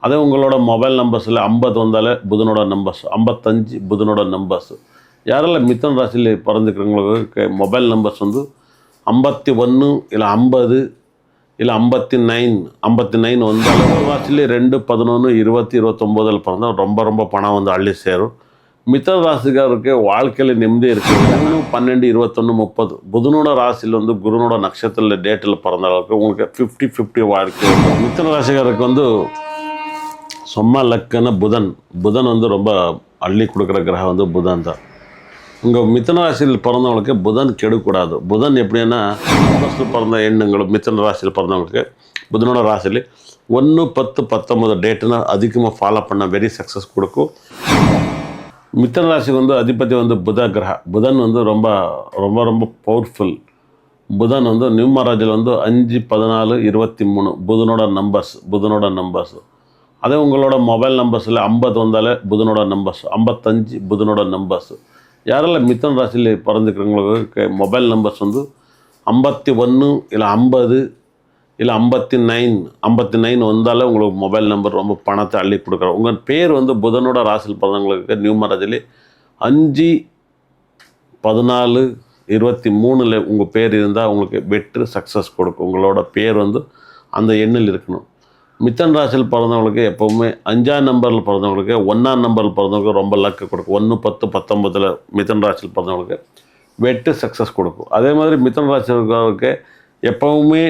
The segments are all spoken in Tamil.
அதே உங்களோட மொபைல் நம்பர்ஸில் 50 வந்தாலே புதனோட நம்பர்ஸ், 55 புதனோட நம்பர்ஸ். யாரெல்லாம் மிதுன ராசியில் பிறந்துக்கிறவங்களுக்கு மொபைல் நம்பர்ஸ் வந்து 51 இல்லை 50 இல்லை 59 வந்தாலும் ராசிலே 2, 11, 20, 29 பிறந்தால் ரொம்ப ரொம்ப பணம் வந்து அள்ளி சேரும். மிதுன ராசிக்காரருக்கு வாழ்க்கையில் நிம்மதி இருக்குது. 3, 12, 21, 30 புதனோட ராசியில் வந்து குருனோட நட்சத்திர டேட்டில் பிறந்தவங்களுக்கு உங்களுக்கு 50-50 வாழ்க்கை. மிதுன ராசிக்காரருக்கு வந்து சும்மா லக்குன்னு புதன் வந்து ரொம்ப அள்ளி கொடுக்குற கிரகம் வந்து புதன் தான். உங்கள் மிதுன ராசியில் பிறந்தவங்களுக்கு புதன் கெடக்கூடாது. புதன் எப்படின்னா ஃபஸ்ட்டு பிறந்த எண்ணங்களும் மிதுன ராசியில் பிறந்தவங்களுக்கு புதனோட ராசியில் 1, 10, 19 டேட்டுன்னு அதிகமாக ஃபாலோ பண்ண வெரி சக்ஸஸ் கொடுக்கும். மிதுன ராசிக்கு வந்து அதிபதி வந்து புதன் வந்து ரொம்ப ரொம்ப ரொம்ப பவர்ஃபுல். புதன் வந்து நியூமராஜில் வந்து 5, 14, 23 புதனோட நம்பர்ஸ். அதே உங்களோட மொபைல் நம்பர்ஸில் 50 வந்தாலே புதனோட நம்பர்ஸ், 55 புதனோட நம்பர்ஸ். யாரெல்லாம் மிதுன ராசியில் பிறந்துக்கிறவங்களுக்கு மொபைல் நம்பர்ஸ் வந்து 51 இல்லை 50 இல்லை 59 வந்தாலே உங்களுக்கு மொபைல் நம்பர் ரொம்ப பணத்தை அள்ளி கொடுக்குறோம். உங்கள் பேர் வந்து புதனோட ராசியில் பிறந்தவங்களுக்கு நியூமராஜில் 5, 14, 23 உங்கள் பேர் இருந்தால் உங்களுக்கு வெற்றி சக்ஸஸ் கொடுக்கும். உங்களோட பேர் வந்து அந்த எண்ணில் இருக்கணும். மிதுன ராசியில் பிறந்தவங்களுக்கு எப்போவுமே 5ஆம் நம்பரில் பிறந்தவங்களுக்கு 1ஆம் நம்பரில் பிறந்தவங்களுக்கு ரொம்ப லக்கு கொடுக்கும். 1, 10, 19 மிதுன ராசியில் பிறந்தவங்களுக்கு வெற்றி சக்ஸஸ் கொடுக்கும். அதே மாதிரி மிதுன ராசிக்கு எப்போவுமே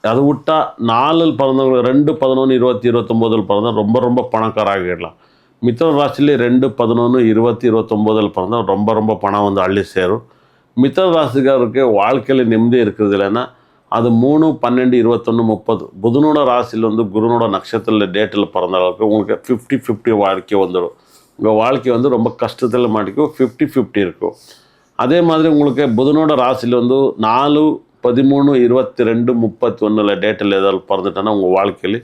அது விட்டால் 4 பிறந்தவங்களுக்கு 2, 11, 20, 29 பிறந்தால் ரொம்ப ரொம்ப பணக்காராகிடலாம். மிதுன ராசிலே 2, 11, 20, 29 பிறந்தால் ரொம்ப ரொம்ப பணம் வந்து அள்ளி சேரும். மிதுன ராசிக்காரருக்கு வாழ்க்கையில் நிம்மதி இருக்கிறது இல்லைன்னா அது 3, 12, 21, 30 புதனோட ராசியில் வந்து குருனோட நட்சத்திர டேட்டில் பிறந்தவங்களுக்கு உங்களுக்கு 50-50 வாழ்க்கை வந்துடும். உங்கள் வாழ்க்கை வந்து ரொம்ப கஷ்டத்தில் மாட்டிக்கும், 50-50 இருக்கும். அதே மாதிரி உங்களுக்கு புதனோட ராசியில் வந்து 4, 13, 22, 31 டேட்டில் ஏதாவது பிறந்துட்டோன்னா உங்கள் வாழ்க்கையில்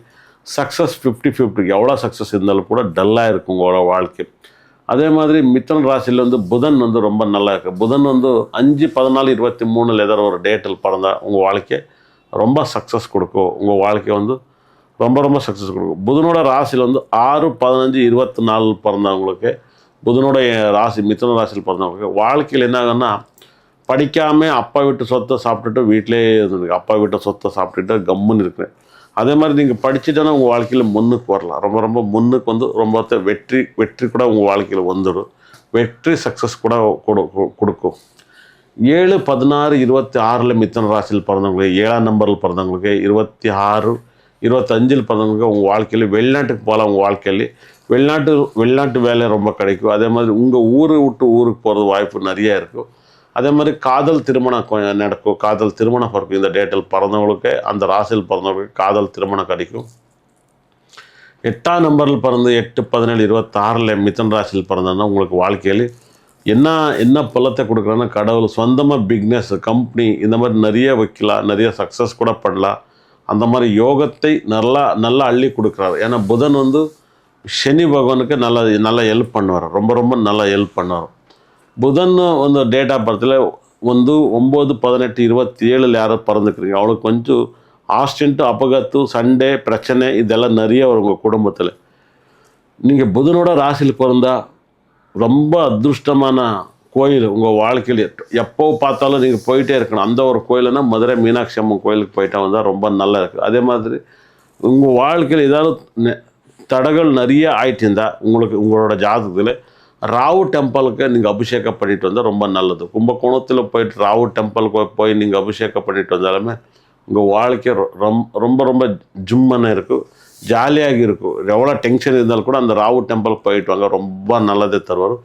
சக்ஸஸ் 50-50. எவ்வளோ சக்ஸஸ் இருந்தாலும் கூட டல்லாக இருக்கும் உங்களோட வாழ்க்கை. அதே மாதிரி மிதுன ராசியில் வந்து புதன் வந்து ரொம்ப நல்லா இருக்குது. புதன் வந்து 5, 14, 23 ஏதாவது ஒரு டேட்டில் பிறந்தால் உங்கள் வாழ்க்கை ரொம்ப சக்ஸஸ் கொடுக்கும். உங்கள் வாழ்க்கை வந்து ரொம்ப ரொம்ப சக்ஸஸ் கொடுக்கும். புதனோட ராசியில் வந்து 6, 15, 24 பிறந்தவங்களுக்கு புதனோடைய ராசி மிதுன ராசியில் பிறந்தவங்களுக்கு வாழ்க்கையில் என்ன ஆகுன்னா படிக்காமல் அப்பா வீட்டு சொத்தை சாப்பிட்டுட்டு வீட்டிலே இருந்துருக்கு. அப்பா வீட்டு சொத்தை சாப்பிட்டுட்டு கம்முன்னு இருக்கிறேன். அதே மாதிரி நீங்கள் படிச்சுட்டோன்னா உங்கள் வாழ்க்கையில் முன்னுக்கு வரலாம். ரொம்ப ரொம்ப முன்னுக்கு வந்து ரொம்ப வெற்றி கூட உங்கள் வாழ்க்கையில் வந்துடும். வெற்றி சக்ஸஸ் கூட கொடுக்கும். 7, 16, 26 மிதுன ராசியில் பிறந்தவங்களுக்கு 7ஆம் நம்பரில் பிறந்தவங்களுக்கு 26, 25 பிறந்தவங்களுக்கு உங்கள் வாழ்க்கையில் வெளிநாட்டுக்கு போகலாம். உங்கள் வாழ்க்கையில் வெளிநாட்டு வேலை ரொம்ப கிடைக்கும். அதே மாதிரி உங்கள் ஊரை விட்டு ஊருக்கு போகிறது வாய்ப்பு நிறைய இருக்கும். அதே மாதிரி காதல் திருமணம் நடக்கும். காதல் திருமணம் பிறக்கும். இந்த டேட்டில் பிறந்தவங்களுக்கு அந்த ராசியில் பிறந்தவங்களுக்கு காதல் திருமணம் கிடைக்கும். 8ஆம் நம்பரில் பிறந்து 8, 17, 26 மிதுன ராசியில் பிறந்தோன்னா உங்களுக்கு வாழ்க்கையில் என்ன பலத்தை கொடுக்குறேன்னா கடவுள் சொந்தமாக பிக்னஸ் கம்பெனி இந்த மாதிரி நிறைய வைக்கலாம், நிறைய சக்ஸஸ் கூட பண்ணலாம். அந்த மாதிரி யோகத்தை நல்லா அள்ளி கொடுக்குறாரு. ஏன்னா புதன் வந்து சனி பகவானுக்கு நல்லா ஹெல்ப் பண்ணுவார். ரொம்ப ரொம்ப நல்லா ஹெல்ப் பண்ணுவார். புதன் வந்து டேட் ஆஃப் பர்த்தில் வந்து 9, 18, 27 யாரும் பிறந்துக்கிறீங்க அவளுக்கு கொஞ்சம் ஆக்சிடென்ட்டு, அபகத்து, சண்டே பிரச்சனை இதெல்லாம் நிறைய வரும் உங்கள் குடும்பத்தில். நீங்கள் புதனோட ராசியில் பிறந்தால் ரொம்ப அதிருஷ்டமான கோயில் உங்கள் வாழ்க்கையில் எப்போ பார்த்தாலும் நீங்கள் போயிட்டே இருக்கணும். அந்த ஒரு கோயிலுன்னா மதுரை மீனாட்சி அம்மன் கோயிலுக்கு போயிட்டா வந்தால் ரொம்ப நல்லா இருக்குது. அதே மாதிரி உங்கள் வாழ்க்கையில் ஏதாவது தடைகள் நிறைய ஆகிட்டு இருந்தால் உங்களோட ஜாதகத்தில் ராவு டெம்பிளுக்கு நீங்கள் அபிஷேகம் பண்ணிட்டு வந்தால் ரொம்ப நல்லது. கும்பகோணத்தில் போயிட்டு ராவு டெம்பிளுக்கு போய் நீங்கள் அபிஷேகம் பண்ணிட்டு வந்தாலுமே உங்கள் வாழ்க்கை ரொம்ப ரொம்ப ஜும்மன்னு இருக்கும், ஜாலியாக இருக்கும். எவ்வளோ டென்ஷன் இருந்தாலும் கூட அந்த ராவு டெம்பிளுக்கு போயிட்டு வாங்க, ரொம்ப நல்லதே தருவார்.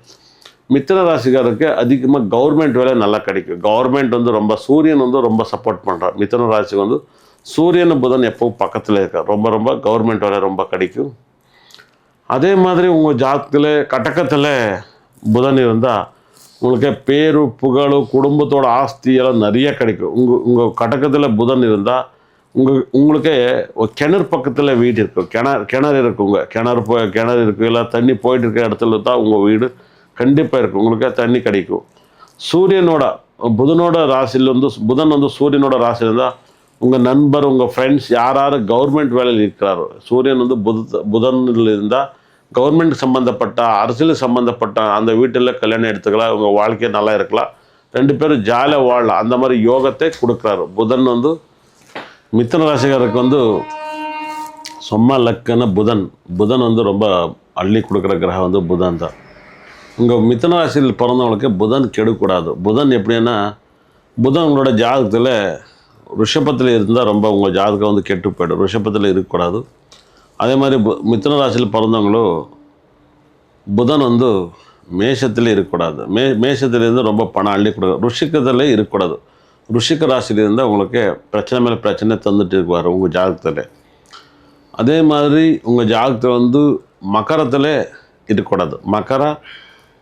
மிதுன ராசிக்காரருக்கு அதிகமாக கவர்மெண்ட் வேலை நல்லா கிடைக்கும். கவர்மெண்ட் வந்து சூரியன் வந்து ரொம்ப சப்போர்ட் பண்ணுறார். மிதுன ராசிக்கு வந்து சூரியன் புதன் எப்பவும் பக்கத்தில் இருக்கார். ரொம்ப ரொம்ப கவர்மெண்ட் வேலை ரொம்ப கிடைக்கும். அதே மாதிரி உங்கள் ஜாதகத்தில் கடகத்தில் புதன் இருந்தால் உங்களுக்கு பேரு புகழ் குடும்பத்தோட ஆஸ்தியெல்லாம் நிறைய கிடைக்கும். உங்கள் கடகத்தில் புதன் இருந்தால் உங்களுக்கு கிணறு பக்கத்தில் வீடு இருக்கும், கிணறு இருக்குங்க, கிணறு இருக்குது, இல்லை தண்ணி போயிட்டு இருக்கிற இடத்துல தான் உங்கள் வீடு கண்டிப்பாக இருக்கும். உங்களுக்கு தண்ணி கிடைக்கும். புதனோட ராசியில் புதன் வந்து சூரியனோட ராசியில் இருந்தால் உங்கள் நண்பர், உங்கள் ஃப்ரெண்ட்ஸ் யார் கவர்மெண்ட் வேலையில் இருக்கிறாரோ, சூரியன் வந்து புதனில் இருந்தால் கவர்மெண்ட் சம்மந்தப்பட்ட, அரசியல் சம்மந்தப்பட்ட அந்த வீட்டில் கல்யாணம் எடுத்துக்கலாம். உங்கள் வாழ்க்கை நல்லா இருக்கலாம், 2 பேரும் ஜாலியாக வாழலாம். அந்த மாதிரி யோகத்தை கொடுக்குறாரு புதன். வந்து மிதுன ராசிக்காரருக்கு வந்து சும்மா லக்குன்னு புதன் வந்து ரொம்ப அள்ளி கொடுக்குற கிரகம் வந்து புதன் தான். உங்கள் மிதுன ராசியில் பிறந்தவங்களுக்கு புதன் கெடக்கூடாது. புதன் எப்படின்னா, புதன் உங்களோட ஜாதகத்தில் ரிஷபத்தில் இருந்தால் ரொம்ப உங்கள் ஜாதகம் வந்து கெட்டு போய்டும். ரிஷபத்தில் இருக்கக்கூடாது. அதே மாதிரி மிதுன ராசியில் பிறந்தவங்களும் புதன் வந்து மேஷத்தில் இருக்கக்கூடாது. மேஷத்துலேருந்து ரொம்ப பணம் அள்ளி கொடுக்கும். ருஷிக்கத்தில் இருக்கக்கூடாது. ருஷிக்க ராசியில் இருந்தால் உங்களுக்கு பிரச்சனை மேலே பிரச்சனை தந்துட்டு இருக்குவார் உங்கள் ஜாதகத்தில். அதே மாதிரி உங்கள் ஜாதகத்தில் வந்து மகரத்தில் இருக்கக்கூடாது. மகரா,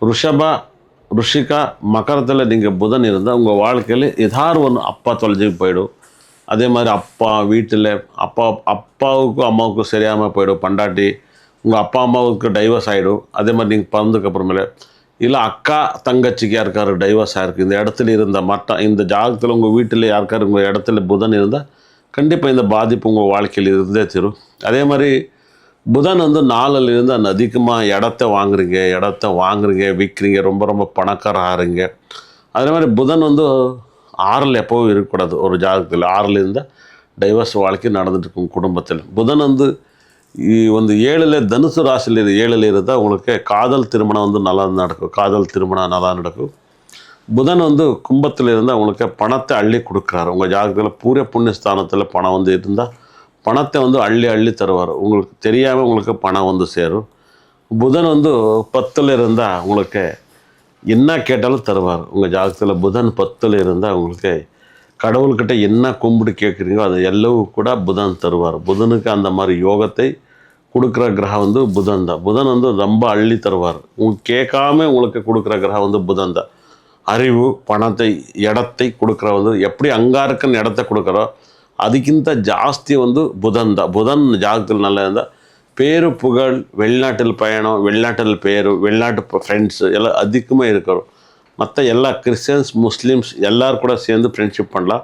ருஷபா, ருஷிகா, மகரத்தில் நீங்கள் புதன் இருந்தால் உங்கள் வாழ்க்கையில் ஏதாவது ஒன்று அப்பா தொலைஞ்சி போயிடும். அதே மாதிரி அப்பா வீட்டில் அப்பாவுக்கும் அம்மாவுக்கும் சரியாமல் போயிடும். பண்டாட்டி உங்கள் அப்பா அம்மாவுக்கு டைவர்ஸ் ஆகிடும். அதே மாதிரி நீங்கள் பிறந்ததுக்கப்புறமேலே இல்லை அக்கா தங்கச்சிக்கு யாருக்காரு டைவர்ஸ் ஆகிருக்கு. இந்த இடத்துல இருந்த இந்த ஜாதகத்தில் உங்கள் வீட்டில் யாருக்காரு உங்கள் இடத்துல புதன் இருந்தால் கண்டிப்பாக இந்த பாதிப்பு உங்கள் வாழ்க்கையில் இருந்தே தரும். அதே மாதிரி புதன் வந்து 4ல் இருந்து அதிகமாக இடத்த வாங்குறீங்க, விற்கிறீங்க, ரொம்ப ரொம்ப பணக்கார ஆகிறீங்க. அதே மாதிரி புதன் வந்து 6ல் எப்போவும் இருக்கக்கூடாது. ஒரு ஜாதகத்தில் 6ல் இருந்தால் டைவர்ஸ் வாழ்க்கை நடந்துட்டு இருக்கும் குடும்பத்தில். புதன் வந்து 7ல் தனுசு ராசியில் 7ல் இருந்தால் உங்களுக்கு காதல் திருமணம் வந்து நல்லா நடக்கும். புதன் வந்து கும்பத்தில் இருந்தால் உங்களுக்கு பணத்தை அள்ளி கொடுக்குறாரு. உங்கள் ஜாதகத்தில் பூர புண்ணியஸ்தானத்தில் பணம் வந்து இருந்தால் பணத்தை வந்து அள்ளி தருவார். உங்களுக்கு தெரியாமல் உங்களுக்கு பணம் வந்து சேரும். புதன் வந்து 10ல் இருந்தால் உங்களுக்கு என்ன கேட்டாலும் தருவார். உங்கள் ஜாதகத்தில் புதன் 10ல் இருந்தால் உங்களுக்கு கடவுள்கிட்ட என்ன கும்பிட்டு கேட்குறீங்களோ அது எல்லாம் கூட புதன் தருவார். புதனுக்கு அந்த மாதிரி யோகத்தை கொடுக்குற கிரகம் வந்து புதன் தான். புதன் வந்து ரொம்ப அள்ளி தருவார். உங்களுக்கு கேட்காம உங்களுக்கு கொடுக்குற கிரகம் வந்து புதன் தான். அறிவு, பணத்தை, இடத்தை கொடுக்குற வந்து எப்படி அங்காருக்குன்னு இடத்த கொடுக்குறோ அதுக்கிந்த ஜாஸ்தி வந்து புதன் தான். புதன் ஜாதகத்தில் நல்லா இருந்தால் பேரு, புகழ், வெளிநாட்டில் பயணம், வெளிநாட்டில் பேர், வெளிநாட்டு ஃப்ரெண்ட்ஸு எல்லாம் அதிகமாக இருக்கிறோம். மற்ற எல்லா கிறிஸ்டியன்ஸ், முஸ்லீம்ஸ் எல்லோரும் கூட சேர்ந்து ஃப்ரெண்ட்ஷிப் பண்ணலாம்.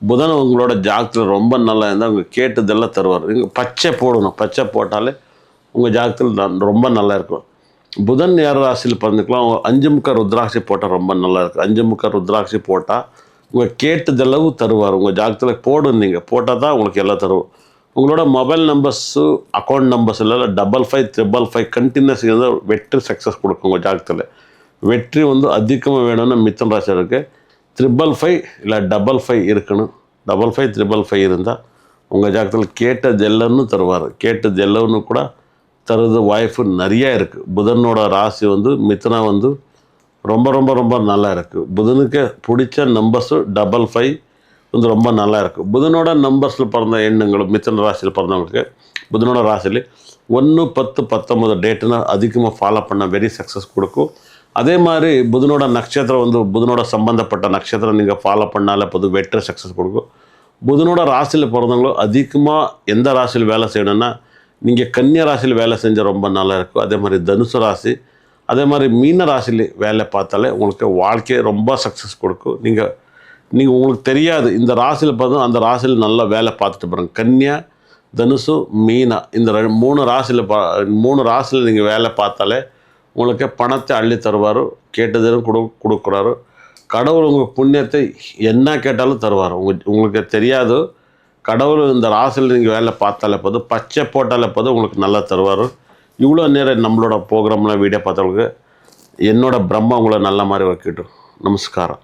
புதன் உங்களோட ஜாதகத்தில் ரொம்ப நல்லா இருந்தால் அவங்க கேட்டதெல்லாம் தருவார். நீங்கள் பச்சை போடணும். பச்சை போட்டாலே உங்கள் ஜாதகத்தில் ரொம்ப நல்லா இருக்கும். புதன் யார் ராசியில் பிறந்துக்கலாம். 5 முக்க ருத்ராட்சி போட்டால் ரொம்ப நல்லா இருக்கும். 5 முக்க ருத்ராட்சி போட்டால் உங்கள் கேட்டதளவு தருவார். உங்கள் ஜாதகத்தில் போடுங்க. போட்டால் தான் உங்களுக்கு எல்லாம் தருவோம். உங்களோட மொபைல் நம்பர்ஸு, அக்கௌண்ட் நம்பர்ஸ் எல்லாம் 5555 கண்டினியூஸ் இருந்தால் வெற்றி சக்ஸஸ் கொடுக்கும். உங்கள் ஜாதகத்தில் வெற்றி வந்து அதிகமாக வேணும்னு மிதுன ராசி இருக்குது. 555 இல்லை 55 இருக்கணும். 5555 இருந்தால் உங்கள் ஜாதகத்தில் கேட்டது எல்லாம்னு தருவார். கேட்டது எல்லாம்னு கூட தருது வாய்ப்பு நிறையா இருக்குது. புதனோட ராசி வந்து மிதுனா வந்து ரொம்ப ரொம்ப ரொம்ப நல்லா இருக்குது. புதனுக்கு பிடிச்ச நம்பர்ஸு 55 வந்து ரொம்ப நல்லா இருக்குது. புதனோட நம்பர்ஸில் பிறந்த எண்ணங்களும் மிதுன ராசியில் பிறந்தவங்களுக்கு புதனோட ராசியில் 1, 10, 19 டேட்டுன்னா அதிகமாக ஃபாலோ பண்ண வெரி சக்ஸஸ் கொடுக்கும். அதே மாதிரி புதனோட நட்சத்திரம் வந்து புதனோட சம்பந்தப்பட்ட நட்சத்திரம் நீங்கள் ஃபாலோ பண்ணாலே போதும் வெற்றி சக்ஸஸ் கொடுக்கும். புதனோட ராசியில் பிறந்தவங்களும் அதிகமாக எந்த ராசியில் வேலை செய்யணும்னா நீங்கள் கன்னியா ராசியில் வேலை செஞ்சால் ரொம்ப நல்லா இருக்கும். அதே மாதிரி தனுசு ராசி, அதே மாதிரி மீன ராசியில் வேலை பார்த்தாலே உங்களுக்கு வாழ்க்கையை ரொம்ப சக்ஸஸ் கொடுக்கும். நீங்கள் உங்களுக்கு தெரியாது இந்த ராசியில் பார்த்தா அந்த ராசியில் நல்லா வேலை பார்த்துட்டு பாருங்க. கன்னியா, தனுசு, மீனா இந்த 3 ராசியில் நீங்கள் வேலை பார்த்தாலே உங்களுக்கு பணத்தை அள்ளி தருவார். கேட்டதும் கொடுக்குறாரு. கடவுள் உங்கள் புண்ணியத்தை என்ன கேட்டாலும் தருவார். உங்களுக்கு தெரியாது. கடவுள் இந்த ராசியில் நீங்கள் வேலை பார்த்தாலே போதும், பச்சை போட்டாலே போதும் உங்களுக்கு நல்லா தருவார். இவ்வளோ நேரம் நம்மளோட ப்ரோக்ராம்லாம் வீடியோ பார்த்தவங்களுக்கு என்னோட பிரம்மா உங்களை நல்ல மாதிரி வைக்கட்டும். நமஸ்காரம்.